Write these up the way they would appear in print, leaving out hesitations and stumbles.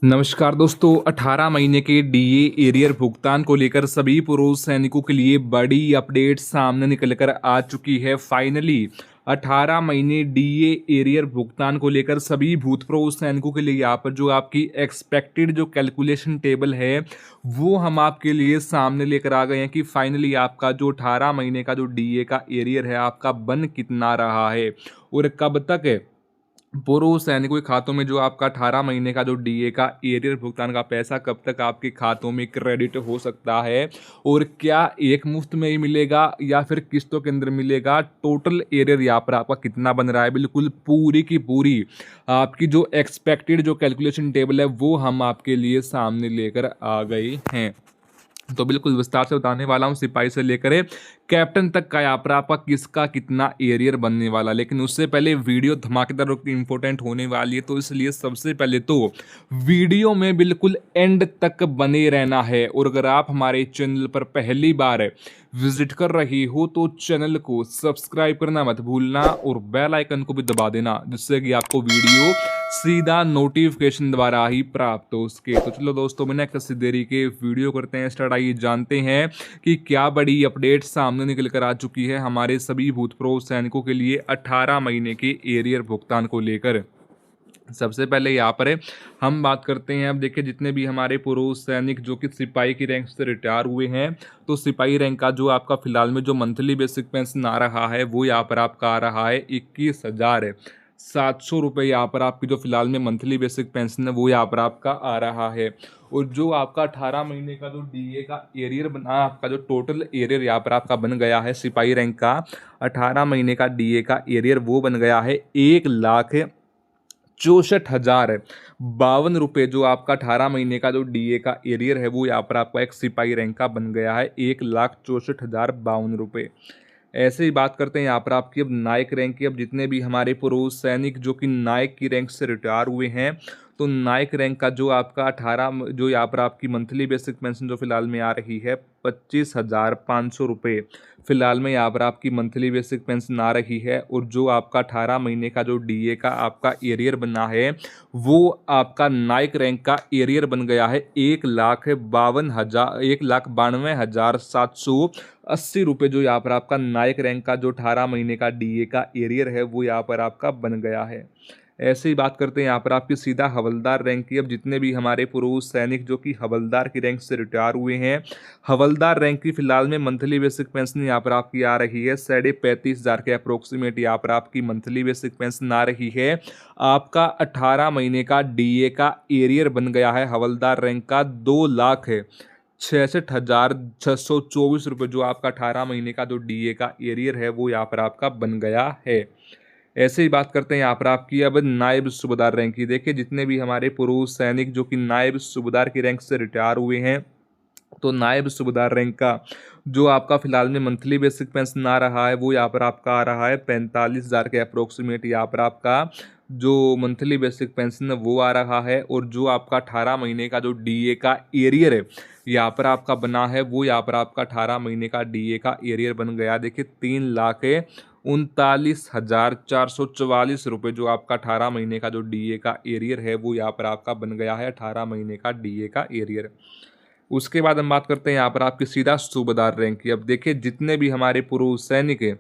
नमस्कार दोस्तों, 18 महीने के डीए एरियर भुगतान को लेकर सभी पूर्व सैनिकों के लिए बड़ी अपडेट सामने निकल कर आ चुकी है। फाइनली 18 महीने डीए एरियर भुगतान को लेकर सभी भूतपूर्व सैनिकों के लिए यहाँ पर जो आपकी एक्सपेक्टेड जो कैलकुलेशन टेबल है वो हम आपके लिए सामने लेकर आ गए हैं कि फाइनली आपका जो 18 महीने का जो डीए का एरियर है आपका बन कितना रहा है और कब तक है पूर्व सैनिकों के खातों में जो आपका 18 महीने का जो डीए का एरियर भुगतान का पैसा कब तक आपके खातों में क्रेडिट हो सकता है और क्या एक मुफ्त में ही मिलेगा या फिर किस्तों के अंदर मिलेगा। टोटल एरियर यहाँ पर आपका कितना बन रहा है, बिल्कुल पूरी की पूरी आपकी जो एक्सपेक्टेड जो कैलकुलेशन टेबल है वो हम आपके लिए सामने लेकर आ गए हैं। तो बिल्कुल विस्तार से बताने वाला हूँ, सिपाही से लेकर कैप्टन तक का यहाँ पर आपका किसका कितना एरियर बनने वाला। लेकिन उससे पहले वीडियो धमाकेदार और इंपॉर्टेंट होने वाली है, तो इसलिए सबसे पहले तो वीडियो में बिल्कुल एंड तक बने रहना है। और अगर आप हमारे चैनल पर पहली बार विजिट कर रही हो तो चैनल को सब्सक्राइब करना मत भूलना और बेल आइकन को भी दबा देना, जिससे कि आपको वीडियो सीधा नोटिफिकेशन द्वारा ही प्राप्त हो सके। तो चलो दोस्तों, बिना किसी देरी के वीडियो करते हैं स्टार्ट। आइए जानते हैं कि क्या बड़ी अपडेट सामने निकल कर आ चुकी है हमारे सभी भूतपूर्व सैनिकों के लिए 18 महीने के एरियर भुगतान को लेकर। सबसे पहले यहाँ पर हम बात करते हैं। अब देखिए, जितने भी हमारे पूर्व सैनिक जो कि सिपाही की रैंक से रिटायर हुए हैं, तो सिपाही रैंक का जो आपका फिलहाल में जो मंथली बेसिक पेंशन आ रहा है वो यहाँ पर आपका आ रहा है 21,700 रुपये। यहाँ पर आपकी जो फिलहाल में मंथली बेसिक पेंशन है वो यहाँ पर आपका आ रहा है। और जो आपका 18 महीने का जो डीए का एरियर बना, आपका जो टोटल एरियर यहाँ पर आपका बन गया है सिपाही रैंक का 18 महीने का डीए का एरियर वो बन गया है 1,64,052 रुपये। जो आपका 18 महीने का जो डीए का एरियर है वो यहाँ पर आपका एक सिपाही रैंक का बन गया है 1,64,052 रुपये। ऐसे ही बात करते हैं यहाँ पर आपकी अब नायक रैंक की। अब जितने भी हमारे पूर्व सैनिक जो कि नायक की रैंक से रिटायर हुए हैं, तो नायक रैंक का जो आपका 18 जो यहाँ पर आपकी मंथली बेसिक पेंशन जो फिलहाल में आ रही है 25,500 रुपये फिलहाल में यहाँ पर आपकी मंथली बेसिक पेंशन आ रही है। और जो आपका 18 महीने का जो डीए का आपका एरियर बना है वो आपका नायक रैंक का एरियर बन गया है 1,92,780 रुपये। जो यहाँ पर आपका नायक रैंक का जो 18 महीने का डीए का एरियर है वो यहाँ पर आपका बन गया है। ऐसे ही बात करते हैं यहाँ पर आपकी सीधा हवलदार रैंक की। अब जितने भी हमारे पूर्व सैनिक जो कि हवलदार की रैंक से रिटायर हुए हैं, हवलदार रैंक की फिलहाल में मंथली बेसिक पेंशन यहाँ पर आपकी आ रही है 35,500 के अप्रोक्सीमेट। यहाँ पर आपकी मंथली बेसिक पेंशन आ रही है। आपका 18 महीने का डीए का एरियर बन गया है हवलदार रैंक का 2,66,624 रुपये। जो आपका 18 महीने का जो डीए का एरियर है वो यहाँ पर आपका बन गया है। ऐसे ही बात करते हैं यहाँ पर आपकी अब नायब सूबेदार रैंक की। देखिए, जितने भी हमारे पूर्व सैनिक जो कि नायब सूबेदार की रैंक से रिटायर हुए हैं, तो नायब सूबेदार रैंक का जो आपका फिलहाल में मंथली बेसिक पेंशन आ रहा है वो यहाँ पर आपका आ रहा है 45,000 के अप्रोक्सीमेट। यहाँ पर आपका जो मंथली बेसिक पेंशन है वो आ रहा है। और जो आपका 18 महीने का जो डीए का एरियर है यहाँ पर आपका बना है वो यहाँ पर आपका 18 महीने का डीए का एरियर बन गया। देखिए, 3,39,444 रुपये। जो आपका 18 महीने का जो डीए का एरियर है वो यहाँ पर आपका बन गया है 18 महीने का डीए का एरियर। उसके बाद हम बात करते हैं यहाँ पर आपकी सीधा सूबेदार रैंक की। अब देखिए, जितने भी हमारे पूर्व सैनिक हैं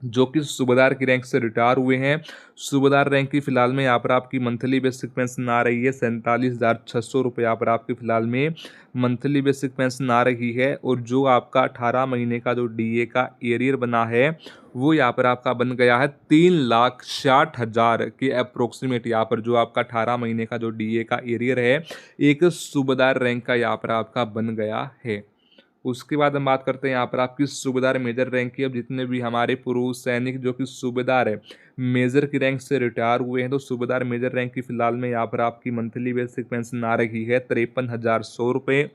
जो कि सूबेदार की रैंक से रिटायर हुए हैं, सूबेदार रैंक की फिलहाल में यहाँ पर आपकी मंथली बेसिक पेंशन आ रही है 47,600 रुपये। यहाँ पर आपकी फिलहाल में मंथली बेसिक पेंशन आ रही है। और जो आपका 18 महीने का जो डीए का एरियर बना है वो यहाँ पर आपका बन गया है 3,60,000 के अप्रोक्सीमेट। यहाँ पर जो आपका 18 महीने का जो डीए का एरियर है एक सूबेदार रैंक का यहाँ पर आपका बन गया है। उसके बाद हम बात करते हैं यहाँ पर आपकी सूबेदार मेजर रैंक की। अब जितने भी हमारे पूर्व सैनिक जो कि सूबेदार है मेजर की रैंक से रिटायर हुए हैं, तो सूबेदार मेजर रैंक की फिलहाल में यहाँ पर आपकी मंथली बेसिक पेंशन आ रही है 53,100 रुपये।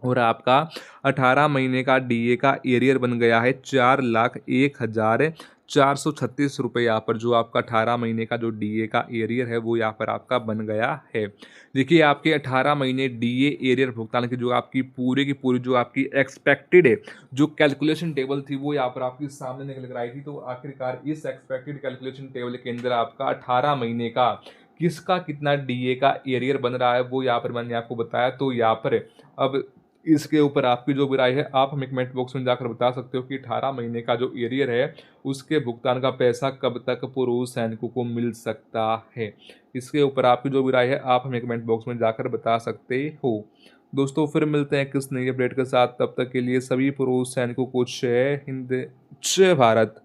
और आपका 18 महीने का डीए का एरियर बन गया है 4,01,436 रुपये। यहाँ पर जो आपका 18 महीने का जो डीए का एरियर है वो यहाँ पर आपका बन गया है। देखिए, आपके 18 महीने डीए एरियर भुगतान की जो आपकी पूरी की पूरी जो आपकी एक्सपेक्टेड है जो कैलकुलेशन टेबल थी वो यहाँ पर आपकी सामने निकल कर आई थी। तो आखिरकार इस एक्सपेक्टेड कैलकुलेशन टेबल के अंदर आपका 18 महीने का किसका कितना डीए का एरियर बन रहा है वो यहाँ पर मैंने आपको बताया। तो यहाँ पर अब इसके ऊपर आपकी जो भी राय है आप हमें कमेंट बॉक्स में जाकर बता सकते हो कि 18 महीने का जो एरियर है उसके भुगतान का पैसा कब तक पूर्व सैनिकों को मिल सकता है। इसके ऊपर आपकी जो भी राय है आप हमें कमेंट बॉक्स में जाकर बता सकते हो। दोस्तों फिर मिलते हैं किस नई अपडेट के साथ, तब तक के लिए सभी पूर्व सैनिकों को जय हिंद, जय भारत।